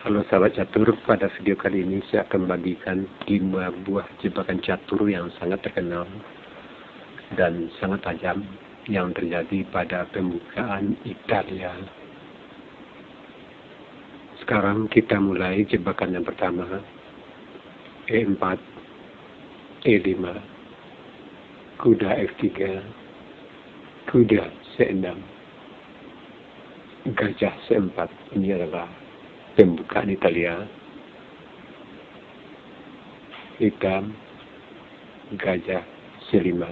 Halo sahabat catur, pada video kali ini saya akan membagikan 5 buah jebakan catur yang sangat terkenal dan sangat tajam yang terjadi pada pembukaan Italia. Sekarang kita mulai jebakan yang pertama, E4, E5, kuda F3, kuda C6, gajah C4. Ini adalah pembukaan Italia. Hitam, gajah C5,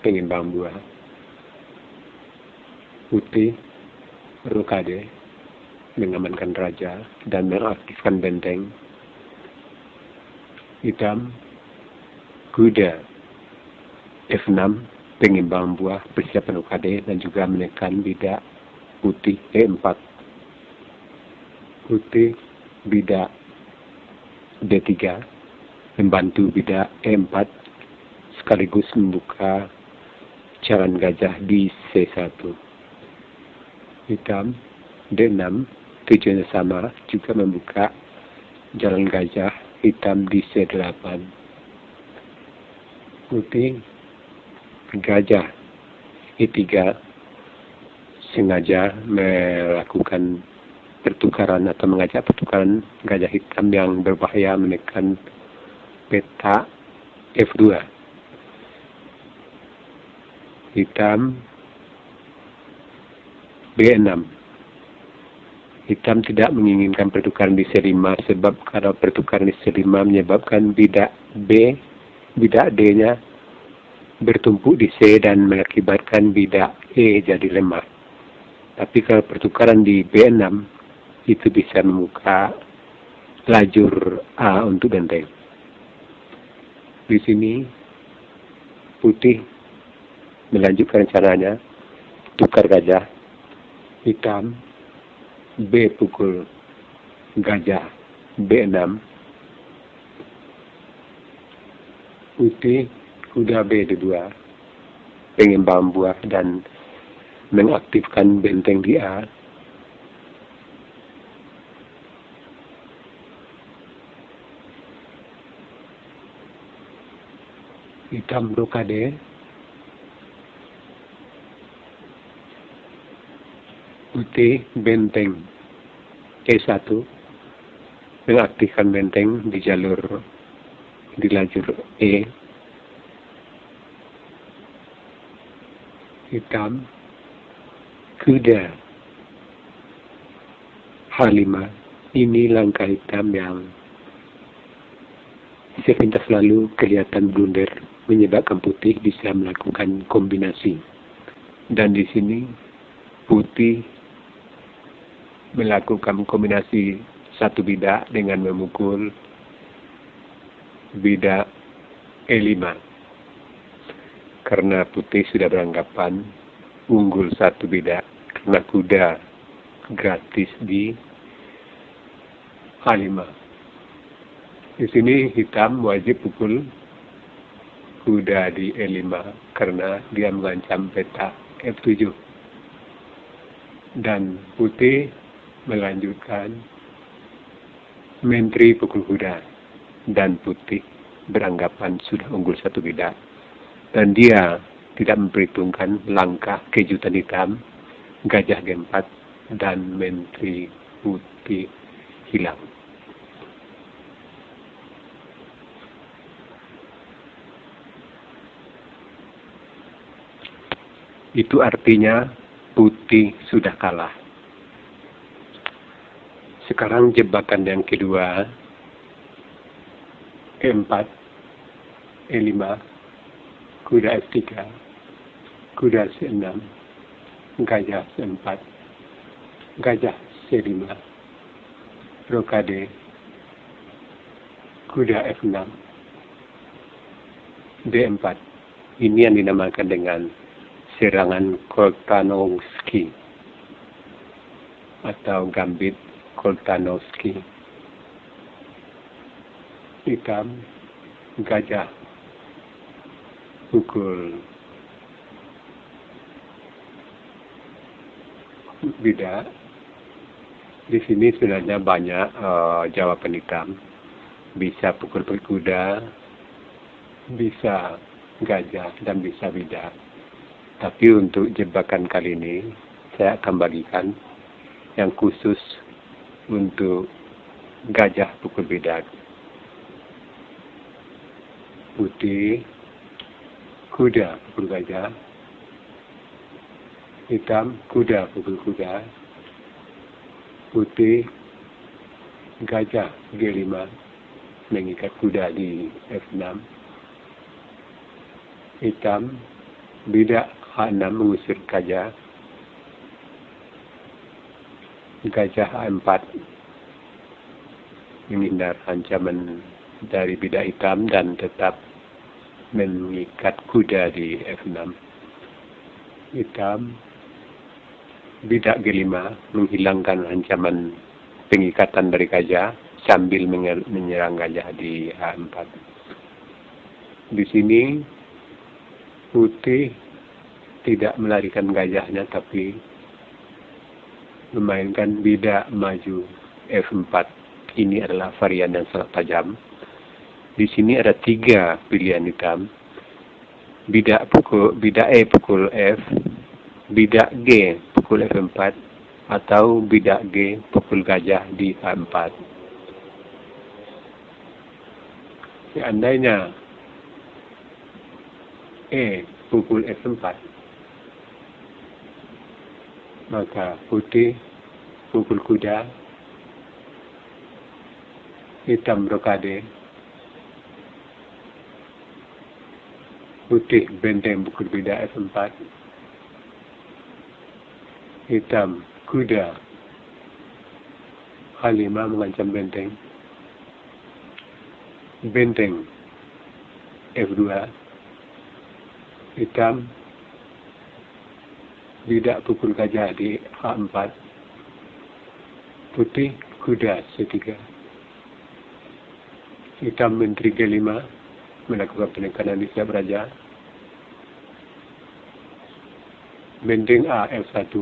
pengimbang buah. Putih, rokade, mengamankan raja dan mengaktifkan benteng. Hitam, kuda F6, pengimbang buah, persiapan rokade dan juga menekan bidak putih E4. Putih, bidak D3, membantu bidak E4, sekaligus membuka jalan gajah di C1. Hitam, D6, tujuannya sama, juga membuka jalan gajah hitam di C8. Putih, gajah E3, sengaja melakukan pertukaran atau mengajak pertukaran gajah hitam yang berbahaya menekan peta F2. Hitam, B6. Hitam tidak menginginkan pertukaran di C5 sebab kalau pertukaran di C5 menyebabkan bidak B, bidak D-nya bertumpuk di C dan mengakibatkan bidak E jadi lemah. Tapi kalau pertukaran di B6 itu bisa membuka lajur A untuk benteng. Di sini putih melanjutkan rencananya, tukar gajah. Hitam, B pukul gajah B6. Putih, kuda B2, pengimbang buah dan mengaktifkan benteng di A. Hitam rokade, putih benteng E1, mengaktifkan benteng di lajur E. Hitam, kuda H5. Ini langkah hitam yang sepintas lalu kelihatan blunder, menyebabkan putih bisa melakukan kombinasi. Dan di sini putih melakukan kombinasi satu bidak dengan memukul bidak E5. Karena putih sudah beranggapan unggul satu bidak karena kuda gratis di H5. Di sini hitam wajib pukul kuda di E5 karena dia mengancam peta F7. Dan putih melanjutkan menteri pukul kuda. Dan putih beranggapan sudah unggul satu bidak. Dan dia tidak memperhitungkan langkah kejutan hitam, gajah G4, dan menteri putih hilang. Itu artinya putih sudah kalah. Sekarang jebakan yang kedua, E4, E5, kuda F3, kuda C6, gajah C4, gajah C5, rokade, kuda F6, D4. Ini yang dinamakan dengan serangan Koltanowski atau gambit Koltanowski. Hitam, gajah pukul bidak Di sini sebenarnya banyak jawaban hitam. Bisa pukul kuda, bisa gajah, dan bisa bidak. Tapi untuk jebakan kali ini, saya akan bagikan yang khusus untuk gajah pukul bidak. Putih, kuda pukul gajah. Hitam, kuda pukul kuda. Putih, gajah G5 mengikat kuda di F6. Hitam, bidak H6 mengusir gajah. Gajah A4 menghindar ancaman dari bidak hitam dan tetap mengikat kuda di F6. Hitam, bidak G5 menghilangkan ancaman pengikatan dari gajah sambil menyerang gajah di H4. Di sini putih tidak melarikan gajahnya tapi memainkan bidak maju F4. Ini adalah varian yang sangat tajam. Di sini ada 3 pilihan hitam. Bidak E pukul F, bidak G pukul F4, atau bidak G pukul gajah di H4. Seandainya E pukul F4, maka putih pukul kuda, hitam rokade, putih benteng pukul bidak F4, hitam kuda H5 mengancam benteng, benteng F2, hitam bidak pukul gajah di H4, putih kuda C3, hitam menteri G5 melakukan penekanan di setiap raja, benteng A F1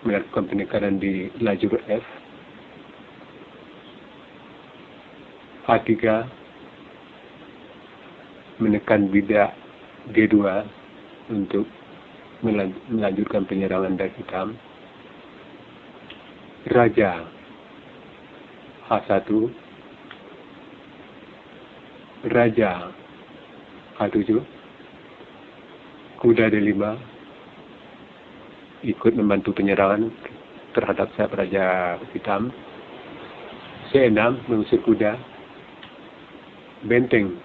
melakukan penekanan di lajur F, H3 menekan bidak G2 untuk melanjutkan penyerangan dari hitam, raja H1, raja H7, kuda D5 ikut membantu penyerangan terhadap sayap raja hitam, C6 mengusir kuda, benteng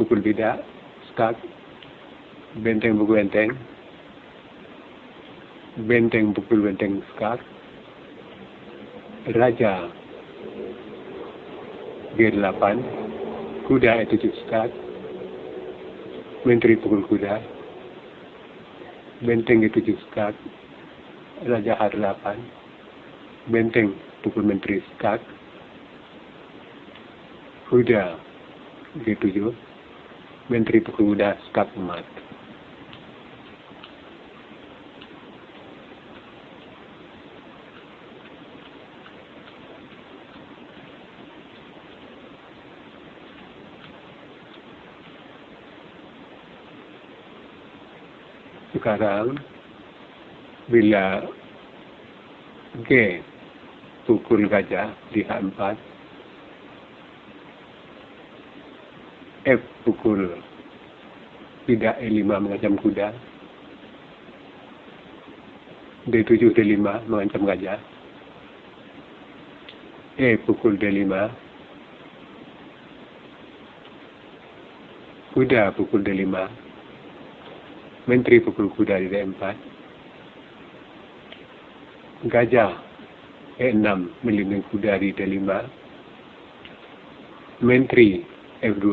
pukul bidak, skak, benteng pukul benteng, benteng pukul benteng skak, raja G8, kuda E7 skak, menteri pukul kuda, benteng G7 skak, raja H8, benteng pukul menteri skak, kuda G7, menteri pukul kuda skak emat. Sekarang bila G pukul gajah di H4, F pukul bidak E5 mengancam kuda, D7 D5 mengancam gajah, E pukul D5, kuda pukul D5, menteri pukul kuda di D4, gajah E6 melindungi kuda di D5, menteri F2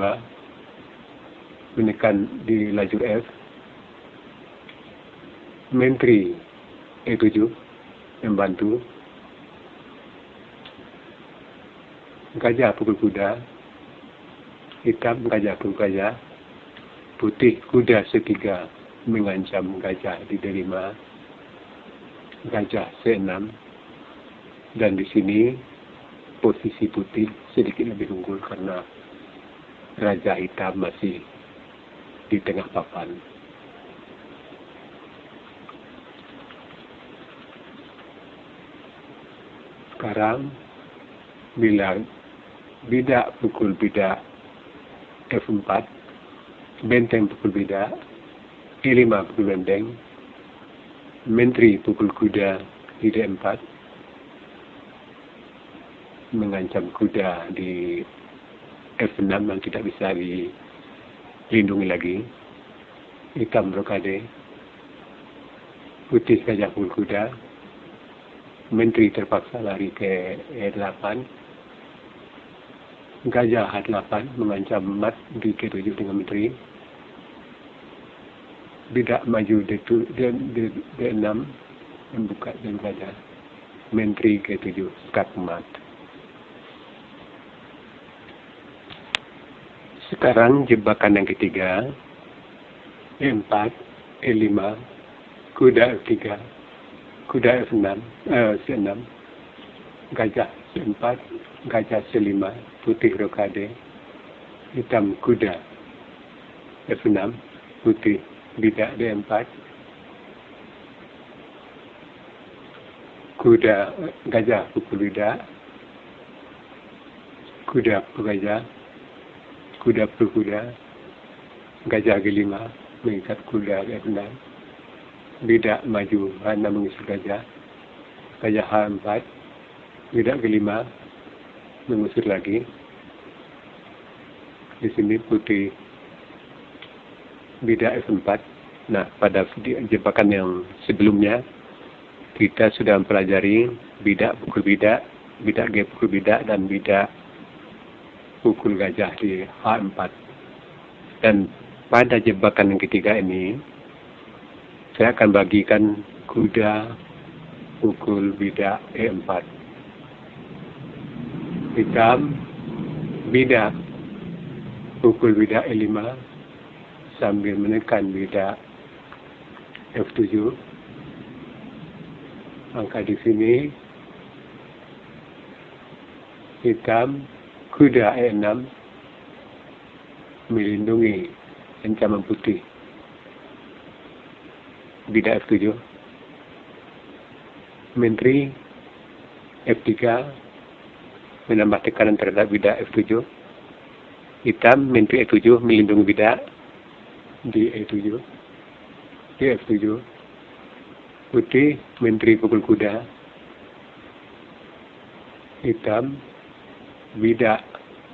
menekan di lajur F, menteri E7 membantu, gajah pukul kuda, hitam gajah pukul gajah, putih kuda C3 mengancam gajah di D5, gajah C6, Dan di sini posisi putih sedikit lebih unggul karena Raja Hitam masih di tengah papan. Sekarang bila bidak pukul bidak F4, benteng pukul bidak, E5 pukul benteng, menteri pukul kuda di D4, mengancam kuda di F6 yang tidak bisa dilindungi lagi, hitam rokade, putih gajah pukul kuda, menteri terpaksa lari ke E8, gajah H8 mengancam mat di K7 dengan menteri, bidak maju D6 membuka dan gajah, menteri K7 sekat mat. Sekarang jebakan yang ketiga, E4, E5, kuda F3, kuda F6, C6, gajah C4, gajah C5, putih rokade, hitam kuda F6, putih bidak D4, kuda gajah pukul bidak, kuda pukul gajah, kuda pukul kuda, gajah G5 mengikat kuda F6, bidak maju H6 mengusir gajah, gajah H4, bidak G5 mengusir lagi. Di sini putih bidak F4. Nah, pada jebakan yang sebelumnya kita sudah mempelajari bidak pukul bidak, bidak G pukul bidak, dan bidak pukul gajah di H4. Dan pada jebakan yang ketiga ini, saya akan bagikan kuda pukul bidak E4. Hitam bidak pukul bidak E5 sambil menekan bidak F7. Angka di sini hitam kuda E6 melindungi ancaman putih bidak F7. Menteri F3 menambah tekanan terhadap bidak F7. Hitam menteri E7 melindungi bidak di E7, di F7. Putih menteri pukul kuda, hitam bidak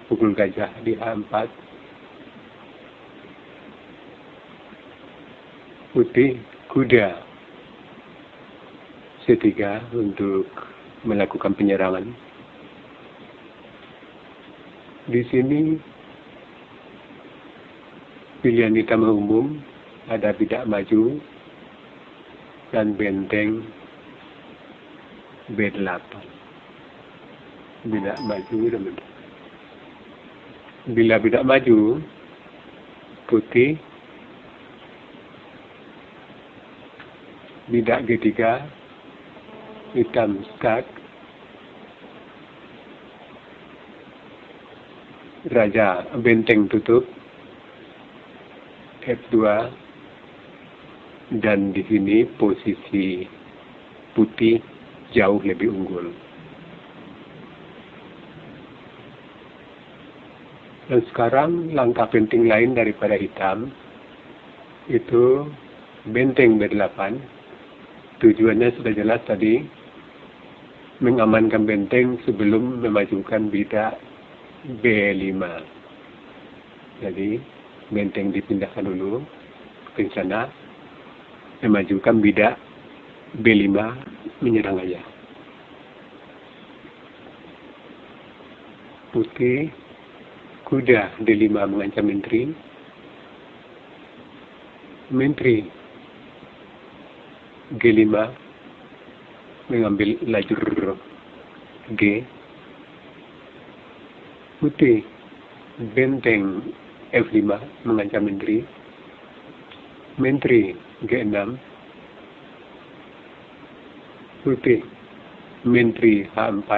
pukul gajah di H4, putih kuda C3 untuk melakukan penyerangan. Di sini pilihan hitam umum ada bidak maju dan benteng B8. Bidak maju dan benteng. Bila bidak maju, putih bidak G3, hitam sekat, raja benteng tutup, F2, dan di sini posisi putih jauh lebih unggul. Dan sekarang langkah penting lain daripada hitam itu benteng B8. Tujuannya sudah jelas tadi, mengamankan benteng sebelum memajukan bidak B5. Jadi benteng dipindahkan dulu ke sana, memajukan bidak B5 menyerang aja. Putih kuda D5 mengancam menteri. Menteri G5 mengambil lajur G. Putih benteng F5 mengancam menteri. Menteri G6. Putih menteri H4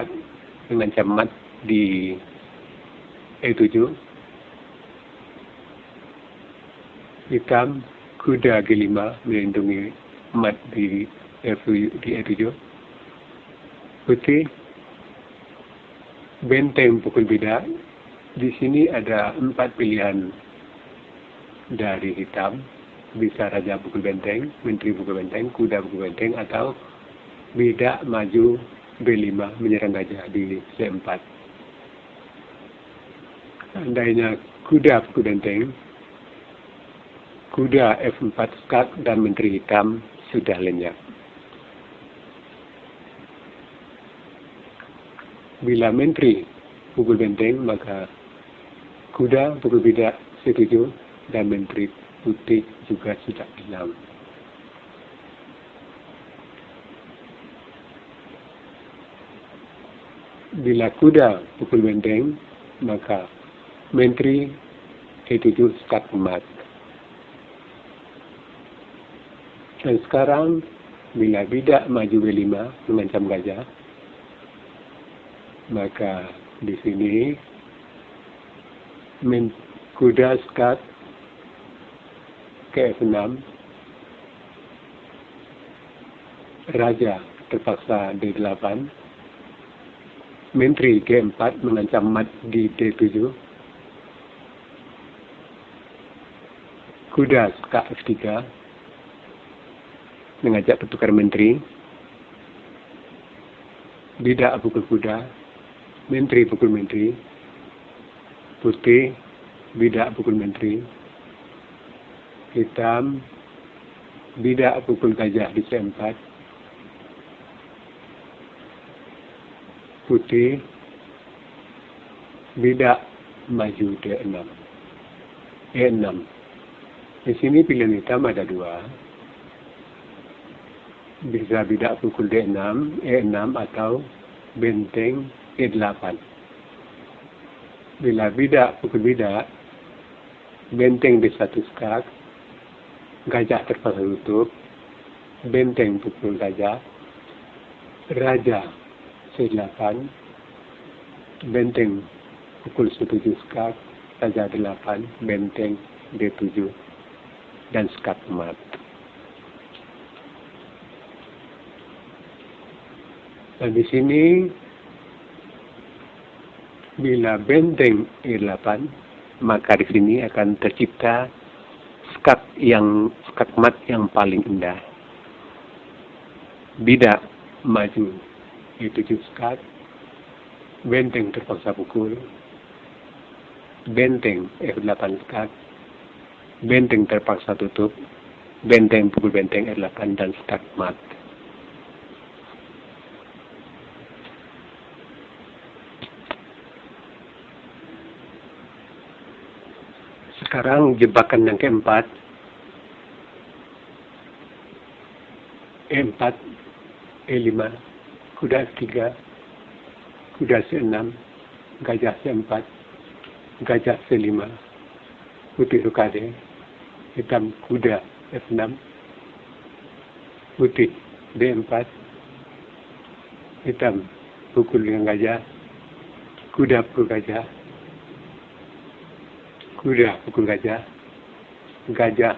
mengancam mat di E7. Hitam, kuda G5 melindungi mat di E7. Putih, benteng pukul bida. Di sini ada 4 pilihan dari hitam. Bisa raja pukul benteng, menteri pukul benteng, kuda pukul benteng, atau bida maju B5 menyerang gajah di C4. Andainya kuda pukul benteng, kuda F4 skak dan menteri hitam sudah lenyap. Bila menteri pukul benteng, maka kuda pukul bida C7 dan menteri putih juga sudah hilang. Bila kuda pukul benteng, maka menteri E7 skak mat. Dan sekarang, bila bida maju B5 mengancam gajah, maka di sini kuda skak ke F6, raja terpaksa D8, menteri G4 mengancam mat di D7, kuda skak F3 mengajak pertukar menteri, bida pukul kuda, menteri pukul menteri, putih, bida pukul menteri, hitam, bida pukul gajah di C4, putih, bida maju D6, E6. Di sini pilihan hitam ada 2. Bisa bida pukul D6, E6 atau benteng E8. Bila bida pukul bida, benteng D1 skak, gajah terpaksa tutup, benteng pukul gajah, raja C8, benteng pukul 7 skak, raja D8, benteng D7, dan skak mat. Dan di sini, bila benteng E8, maka di sini akan tercipta skak mat yang paling indah. Bida maju E7 skak, benteng terpaksa pukul, benteng F8 skak, benteng terpaksa tutup, benteng pukul benteng E8 dan skak mat. Sekarang jebakan yang keempat, E4, E5, kuda F3, kuda C6, gajah C4, gajah C5, putih rokade, hitam kuda F6, putih D4, hitam pukul dengan gajah, kuda pukul gajah, kuda pukul gajah, gajah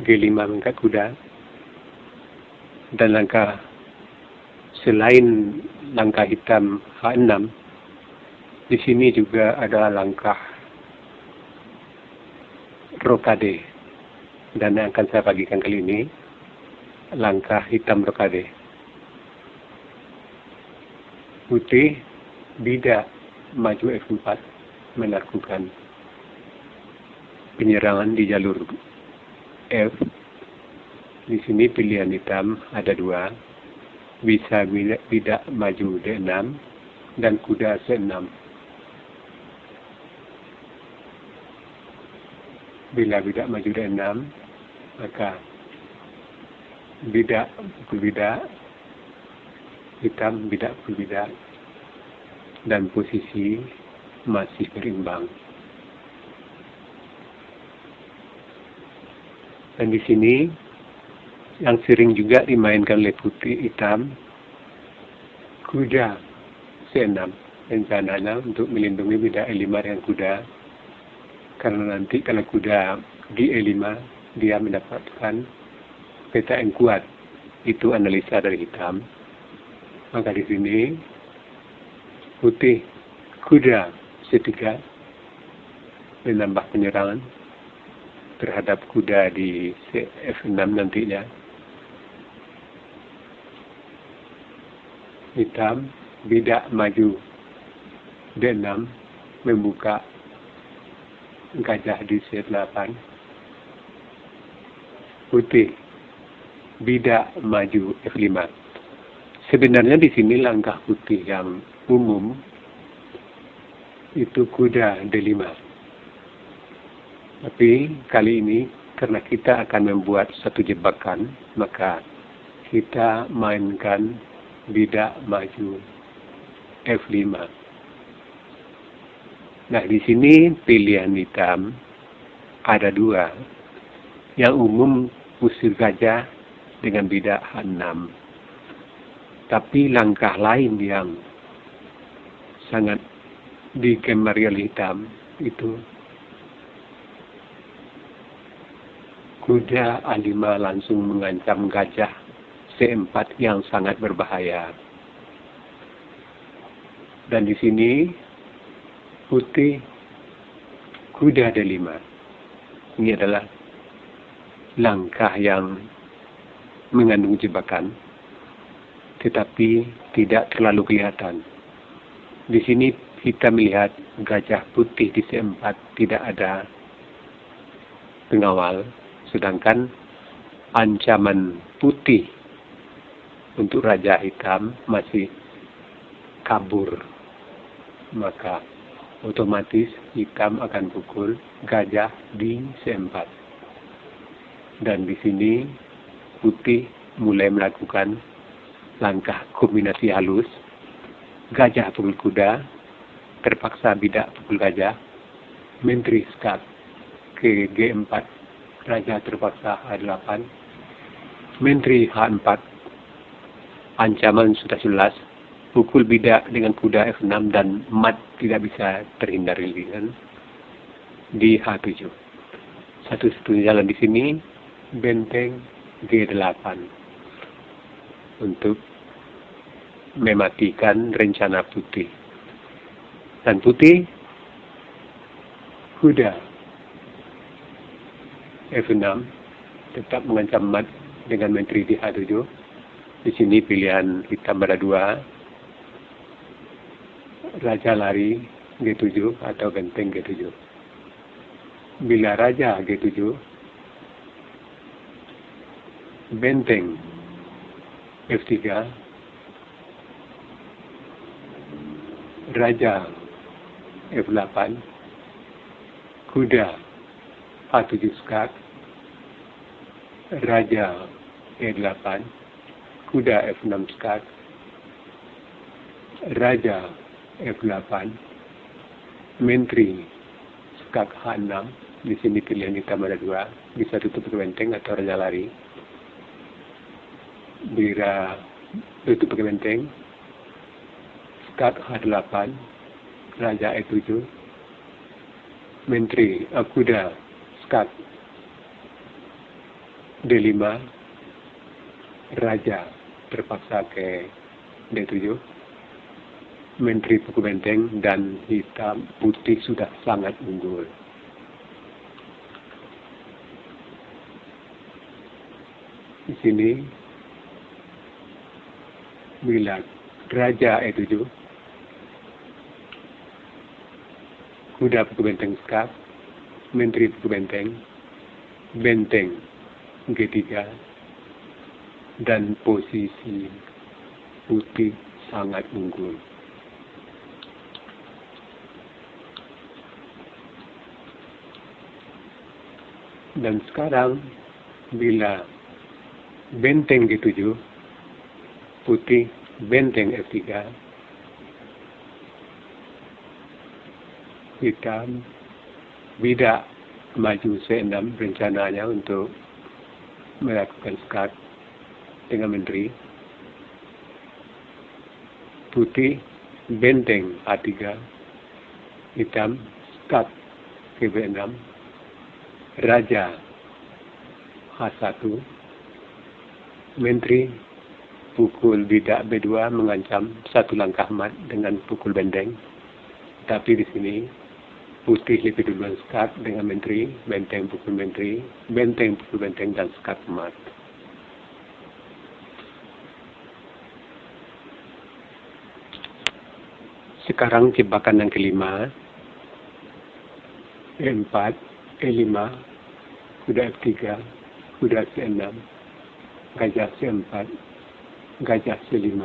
G5 mengangkat kuda, dan langkah selain langkah hitam H6, di sini juga ada langkah rokade, dan yang akan saya bagikan kali ini langkah hitam rokade. Putih bida maju F4 melakukan penyerangan di jalur F. Di sini pilihan hitam ada 2. Bisa bida maju D6 dan kuda C6. Bila bida maju D6, maka bida pukul bida, hitam bida pukul bida, dan posisi masih berimbang. Dan di sini yang sering juga dimainkan oleh putih hitam, kuda C6 rencananya untuk melindungi bidak E5 dengan kuda, karena nanti kalau kuda di E5 dia mendapatkan peta yang kuat. Itu analisa dari hitam. Maka di sini putih kuda C3 menambah penyerangan terhadap kuda di F6 nantinya. Hitam bidak maju D6 membuka gajah di C8. Putih bidak maju F5. Sebenarnya di sini langkah putih yang umum itu kuda D5. Tapi kali ini karena kita akan membuat satu jebakan, maka kita mainkan bidak maju F5. Nah, di sini pilihan hitam ada dua. Yang umum usir gajah dengan bidak H6. Tapi langkah lain yang sangat digemari oleh hitam itu kuda A5 langsung mengancam gajah C4 yang sangat berbahaya. Dan di sini putih kuda D5. Ini adalah langkah yang mengandung jebakan, tetapi tidak terlalu kelihatan. Di sini kita melihat gajah putih di C4 tidak ada pengawal, sedangkan ancaman putih untuk raja hitam masih kabur. Maka otomatis hitam akan pukul gajah di C4. Dan di sini putih mulai melakukan langkah kombinasi halus. Gajah pukul kuda, terpaksa bidak pukul gajah, menteri skat ke G4, raja terpaksa H8, menteri H4, ancaman sudah jelas, pukul bidak dengan kuda F6 dan mat tidak bisa terhindar dengan di H7. Satu-satunya jalan di sini benteng G8 untuk mematikan rencana putih. Dan putih kuda F6 tetap mengancam mat dengan menteri di H7. Di sini pilihan hitam ada dua, raja lari G7 atau benteng G7. Bila raja G7, benteng F3, raja F8, kuda H7 skat, raja E8, kuda F6 skat, raja F8, menteri skat H6. Di sini pilihan hitam ada dua, bisa tutup ke benteng atau raja lari. Bila tutup ke benteng, skat H8, raja E7, menteri kuda skat D5, raja terpaksa ke D7, menteri pukul benteng, dan hitam putih sudah sangat unggul. Di sini bila raja E7, kuda pukul benteng skat, menteri pukul benteng, benteng G3, dan posisi putih sangat unggul. Dan sekarang bila benteng G7, putih benteng F3, hitam bidak maju C6 rencananya untuk melakukan skat dengan menteri. putih benteng A3, hitam skat ke B6, raja H1, menteri pukul bidak B2 mengancam satu langkah mat dengan pukul benteng. Tapi di sini putih lebih duluan skat dengan menteri, benteng pukul menteri, benteng pukul benteng dan skat mat. Sekarang jebakan yang kelima, E4, E5, kuda F3, kuda C6, gajah C4, gajah C5,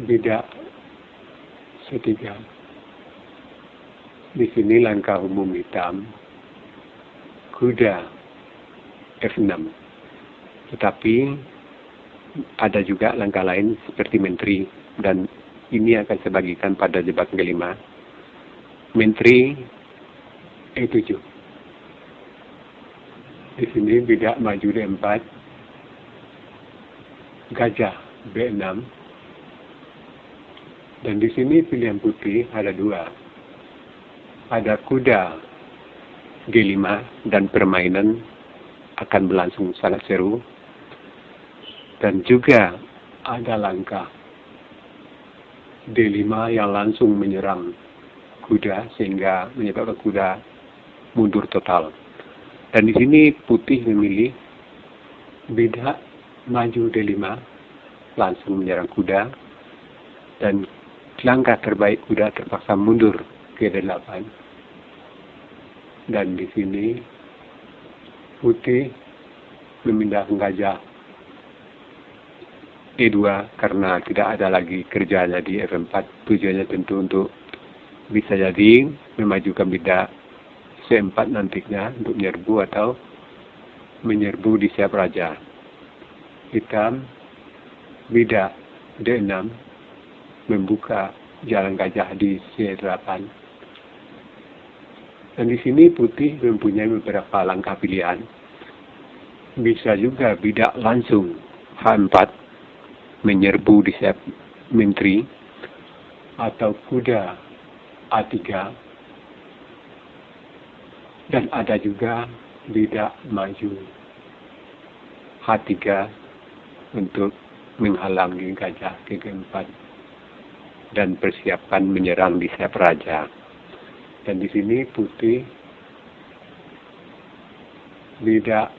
bidak C3. Di sini langkah umum hitam, kuda F6. Tetapi ada juga langkah lain seperti menteri, dan ini akan saya bagikan pada jebakan kelima. Menteri E7. Di sini bidak maju D4, gajah B6. Dan di sini pilihan putih ada dua. Ada kuda G5 dan permainan akan berlangsung sangat seru. Dan juga ada langkah D5 yang langsung menyerang kuda sehingga menyebabkan kuda mundur total. Dan di sini putih memilih bidak maju D5 langsung menyerang kuda, dan langkah terbaik kuda terpaksa mundur ke D8. Dan di sini putih memindahkan gajah E2 karena tidak ada lagi kerjanya di F4. Tujuannya tentu untuk bisa jadi memajukan bidak C4 nantinya untuk menyerbu atau menyerbu di siap raja. Hitam bidak D6 membuka jalan gajah di C8. Dan di sini putih mempunyai beberapa langkah pilihan. Bisa juga bidak langsung H4 menyerbu di siap menteri, atau kuda A3, dan ada juga bidak maju H3 untuk menghalangi gajah ke G4 dan persiapan menyerang di siap raja. Dan di sini putih bidak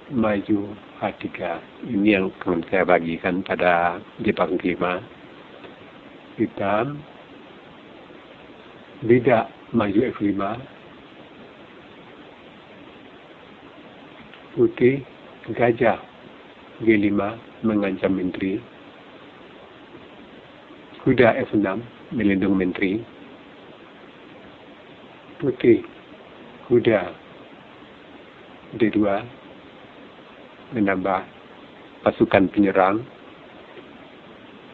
maju H3. Ini yang akan saya bagikan pada jebakan kelima. Hitam bidak maju F5, putih gajah G5 mengancam menteri, kuda F6 melindungi menteri, putih kuda D2 menambah pasukan penyerang,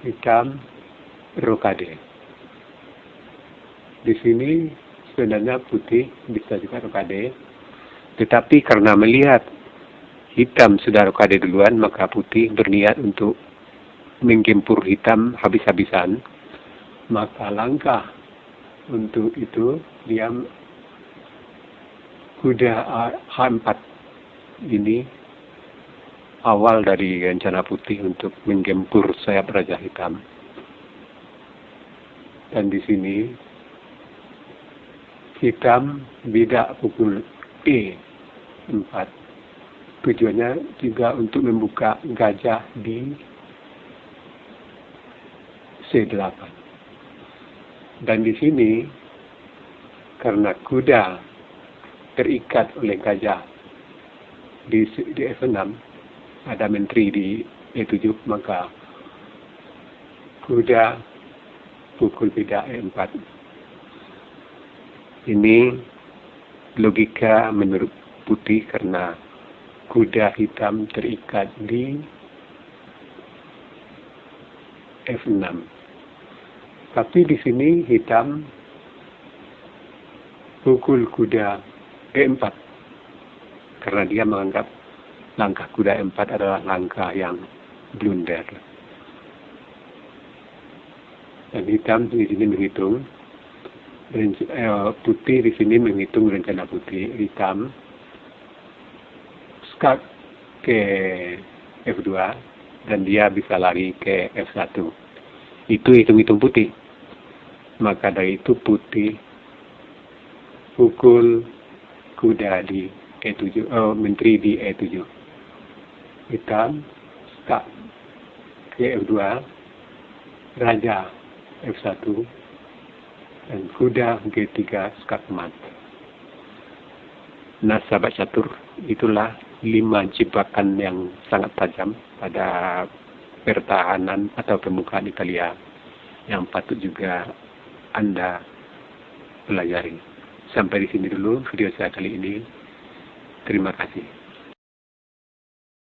hitam rokade. Di sini sebenarnya putih bisa juga rokade, tetapi karena melihat hitam sudah rokade duluan, maka putih berniat untuk menggempur hitam habis-habisan. Maka langkah untuk itu dia kuda H4 ini awal dari rencana putih untuk menggempur sayap raja hitam. Dan di sini hitam bidak pukul E4. Tujuannya juga untuk membuka gajah di C8. Dan di sini karena kuda terikat oleh gajah di F6, ada menteri di E7, maka kuda pukul bidak E4. Ini logika menurut putih karena kuda hitam terikat di F6. Tapi di sini hitam pukul kuda E4 karena dia menganggap langkah kuda E4 adalah langkah yang blunder. Dan hitam di sini menghitung. Putih di sini menghitung rencana putih. Hitam skak ke F2 dan dia bisa lari ke F1. Itu hitung-hitung putih. Maka dari itu putih pukul kuda di E7, menteri di E7. Hitam skak ke F2, raja F1, dan kuda G3 skak mat. Nah, sahabat catur, itulah 5 jebakan yang sangat tajam pada pertahanan atau permukaan Italia yang patut juga Anda pelajari. Sampai di sini dulu video saya kali ini. Terima kasih.